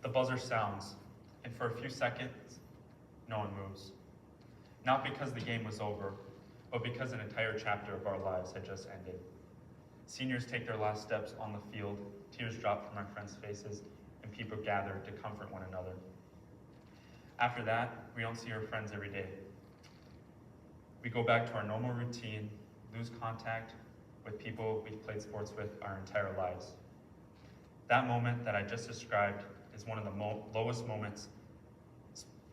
The buzzer sounds, and for a few seconds, no one moves. Not because the game was over, but because an entire chapter of our lives had just ended. Seniors take their last steps on the field, tears drop from our friends' faces, and people gather to comfort one another. After that, we don't see our friends every day. We go back to our normal routine, lose contact with people we've played sports with our entire lives. That moment that I just described is one of the lowest moments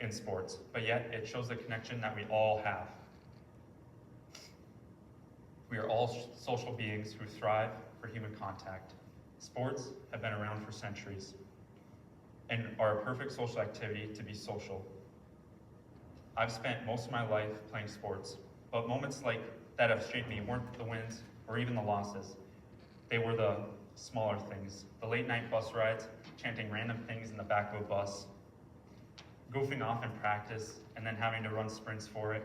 in sports, but yet it shows the connection that we all have. We are all social beings who thrive for human contact. Sports have been around for centuries and are a perfect social activity to be social. I've spent most of my life playing sports, but moments like that have shaped me weren't the wins or even the losses. They were the smaller things, the late night bus rides, chanting random things in the back of a bus, goofing off in practice and then having to run sprints for it,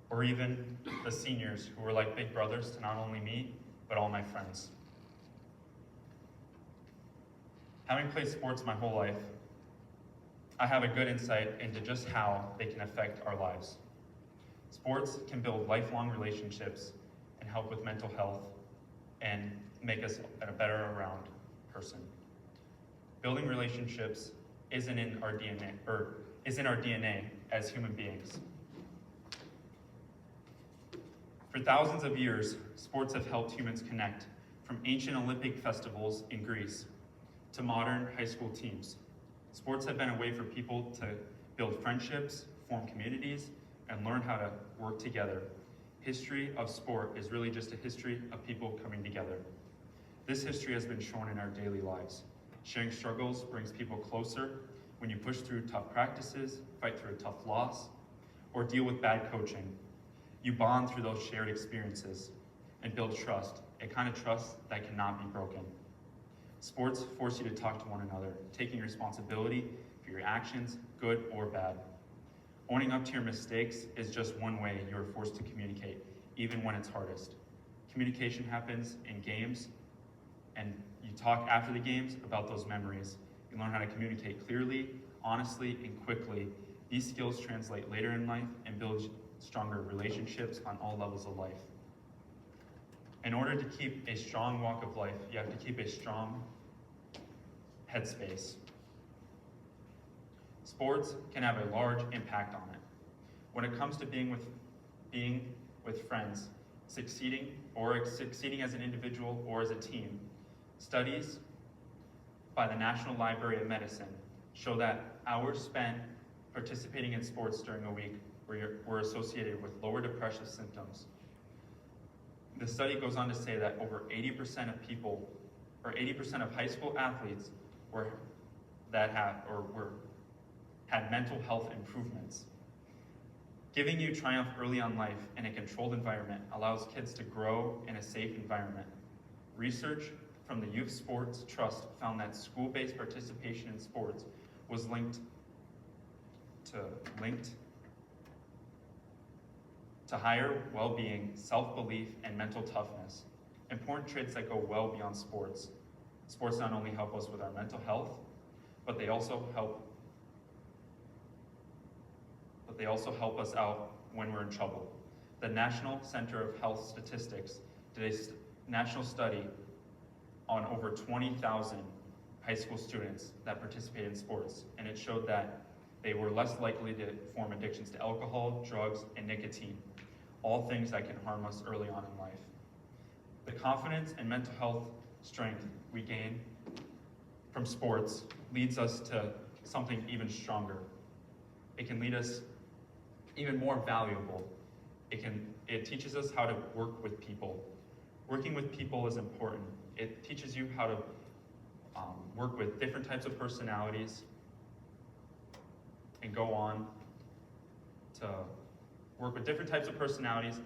or even the seniors who were like big brothers to not only me, but all my friends. Having played sports my whole life, I have a good insight into just how they can affect our lives. Sports can build lifelong relationships and help with mental health and make us a better around person. Building relationships is in our DNA as human beings. For thousands of years, sports have helped humans connect, from ancient Olympic festivals in Greece to modern high school teams. Sports have been a way for people to build friendships, form communities, and learn how to work together. History of sport is really just a history of people coming together. This history has been shown in our daily lives. Sharing struggles brings people closer. When you push through tough practices, fight through a tough loss, or deal with bad coaching, you bond through those shared experiences and build trust, a kind of trust that cannot be broken. Sports force you to talk to one another, taking responsibility for your actions, good or bad. Owning up to your mistakes is just one way you are forced to communicate, even when it's hardest. Communication happens in games, and you talk after the games about those memories. You learn how to communicate clearly, honestly, and quickly. These skills translate later in life and build stronger relationships on all levels of life. In order to keep a strong walk of life, you have to keep a strong headspace. Sports can have a large impact on it. When it comes to being with friends, succeeding as an individual or as a team, studies by the National Library of Medicine show that hours spent participating in sports during a week were associated with lower depressive symptoms. The study goes on to say that over 80% of people, or 80% of high school athletes had mental health improvements. Giving you triumph early on life in a controlled environment allows kids to grow in a safe environment. Research from the Youth Sports Trust found that school-based participation in sports was linked to higher well-being, self-belief, and mental toughness. Important traits that go well beyond sports. Sports not only help us with our mental health, but they also help us out when we're in trouble. The National Center of Health Statistics did a national study on over 20,000 high school students that participated in sports, and it showed that they were less likely to form addictions to alcohol, drugs, and nicotine, all things that can harm us early on in life. The confidence and mental health strength we gain from sports leads us to something even stronger. It can lead us even more valuable. It teaches us how to work with people. Working with people is important. It teaches you how to work with different types of personalities and go on to work with different types of personalities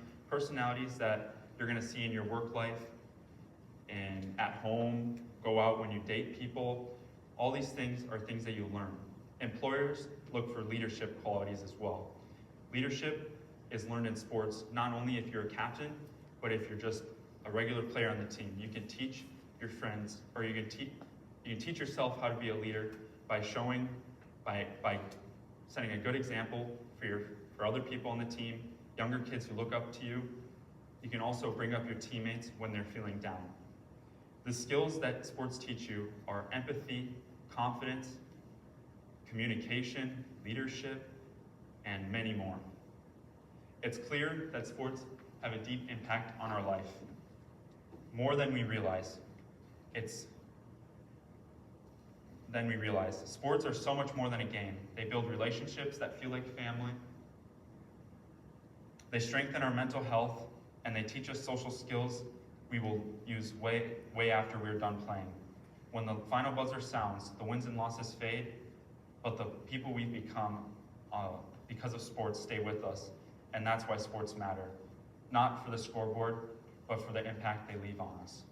that you're going to see in your work life and at home, go out when you date people. All these things are things that you learn. Employers look for leadership qualities as well. Leadership is learned in sports, not only if you're a captain, but if you're just a regular player on the team. You can teach your friends, or you can teach yourself how to be a leader by setting a good example for other people on the team, younger kids who look up to you. You can also bring up your teammates when they're feeling down. The skills that sports teach you are empathy, confidence, communication, leadership, and many more. It's clear that sports have a deep impact on our life, more than we realize. Sports are so much more than a game. They build relationships that feel like family. They strengthen our mental health, and they teach us social skills we will use way after we're done playing. When the final buzzer sounds, the wins and losses fade, but the people we've become because of sports stay with us, and that's why sports matter. Not for the scoreboard, but for the impact they leave on us.